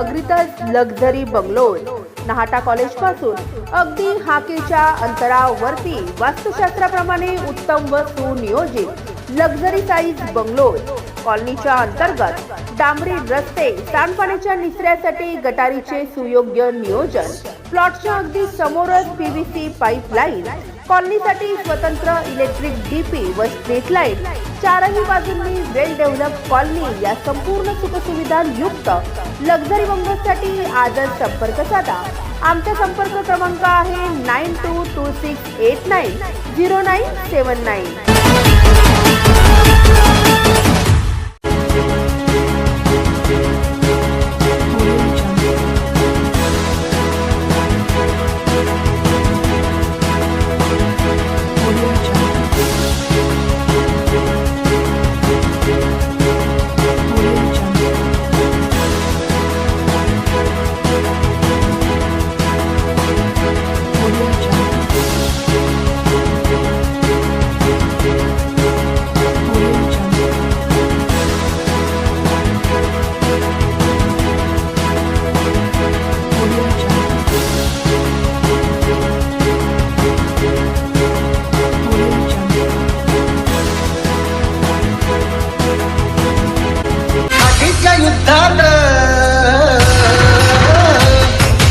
नगरीतच luxury bungalows Nahata college पासून अगदी हाकेच्या अंतरावरती वास्तुशास्त्राप्रमाणे उत्तम व सुनियोजित लक्झरी साईज बंगलोज कॉलनीच्या अंतर्गत डांबरी रस्ते, सांडपाण्याच्या निचऱ्यासाठी गटारीचे सुयोग्य नियोजन, प्लॉटच्या अगदी समोरच पीव्हीसी पाईपलाईन, कॉलनीसाठी स्वतंत्र इलेक्ट्रिक डीपी व स्ट्रीट लाईट, चारही बाजूंनी वेल डेव्हलप कॉलनी या संपूर्ण सुखसुविधा युक्त लक्झरी बंगलोजसाठी आजच संपर्क साधा। आमचा संपर्क क्रमांक आहे 9226890979।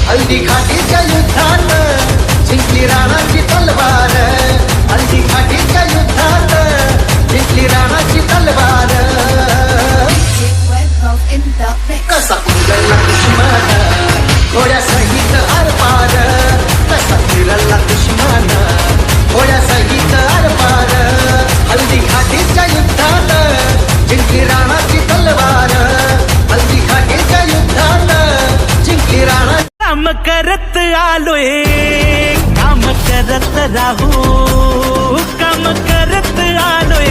हल्दी घाटीच्या युद्धात जिंकली राणाची तलवार, हल्दी घाटीच्या युद्धात जिंकली राणाची तलवार। कसा फिरला दुश्मन घोड्यासहित आरपार, कसा फिरला दुश्मन घोड्यासहित आरपार, हल्दी घाटीच्या युद्धात जिंकली राणाची तलवार, हल्दी घाटीच्या युद्धात जिंकली राणा। काम करत आलोय, काम करत राहू, काम करत आलोय,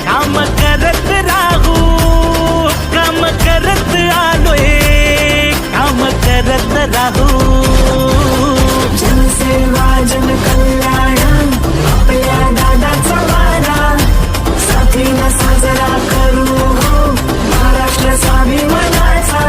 काम करत राहू, काम करत आलोय, काम करत राहू। जनसेवा जनकल्याण आपल्या दादाचा वारा, साथीनं साजरा करू हो महाराष्ट्र स्वाभिमानाचा।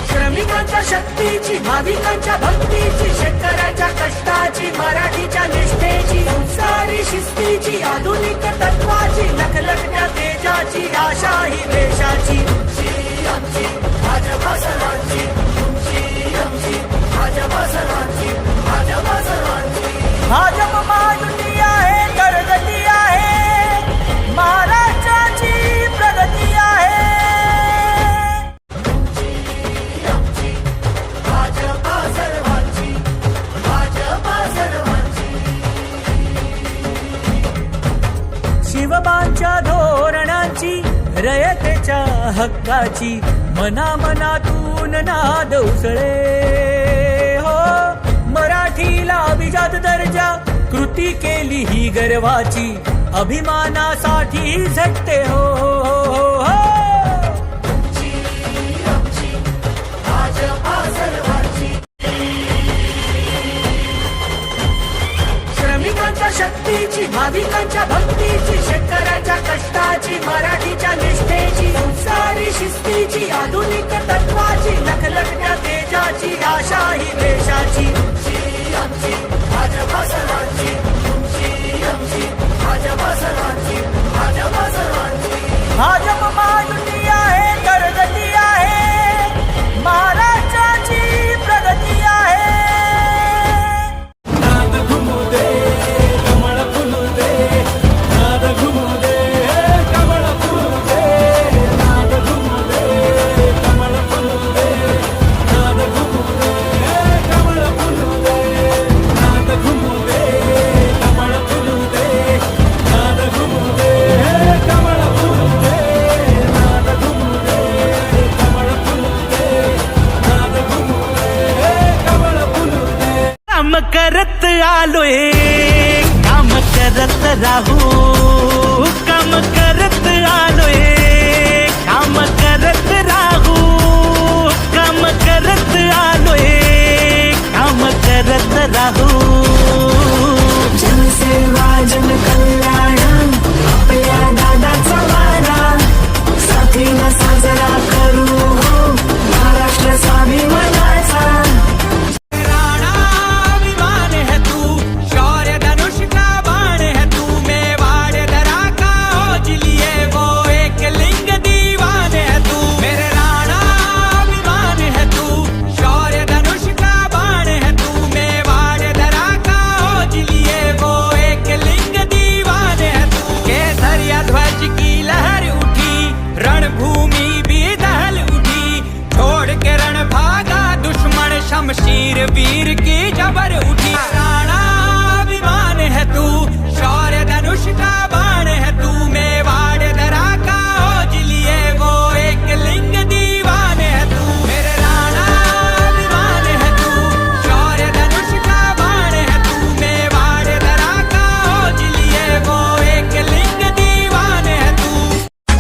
श्रमिकांच्या शक्तीची, भाविकांच्या भक्तीची, शेतकऱ्याच्या कष्टाची, मराठीच्या निष्ठेची, संस्कारी शिस्तीची, आधुनिक तत्वाची, लखलखत्या तेजाची, आशा ही देशाची। आमची भाजपा सर्वांची, तुमची आमची भाजपा सर्वांची, भाजपा सर्वांची। भाजप महायुती आहे, प्रगती आहे, महाराष्ट्राची प्रगती आहे। शिवबांच्या धोरणांची, रयतेच्या हक्काची, मनामनातून नाद उसळे हो। मराठीला अभिजात दर्जा, कृती केली ही गर्वाची, अभिमानासाठी झटते हो, हो, हो। श्रमिकांच्या शक्तीची, भाविकांच्या भक्तीची, शेतकऱ्याच्या कष्टाची, मराठीच्या निष्ठेची, संस्कारी शिस्तीची, आधुनिक तत्वाची, लखलखत्या तेजाची, आशा ही देशाची। आमची भाजपा सर्वांची, तुमची आमची भाजपा सर्वांची, भाजपा सर्वांची। भाजप महायुती आहे, प्रगती आहे, महाराष्ट्राची प्रगती आहे। काम करत आलोय, काम करत राहू, काम करत आलोय, काम करत राहू, काम करत आलोय, काम करत राहू। जनसेवा जनकल्याण आपल्या दादाचा वारा,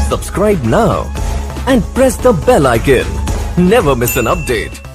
Subscribe now and press the bell icon. Never miss an update.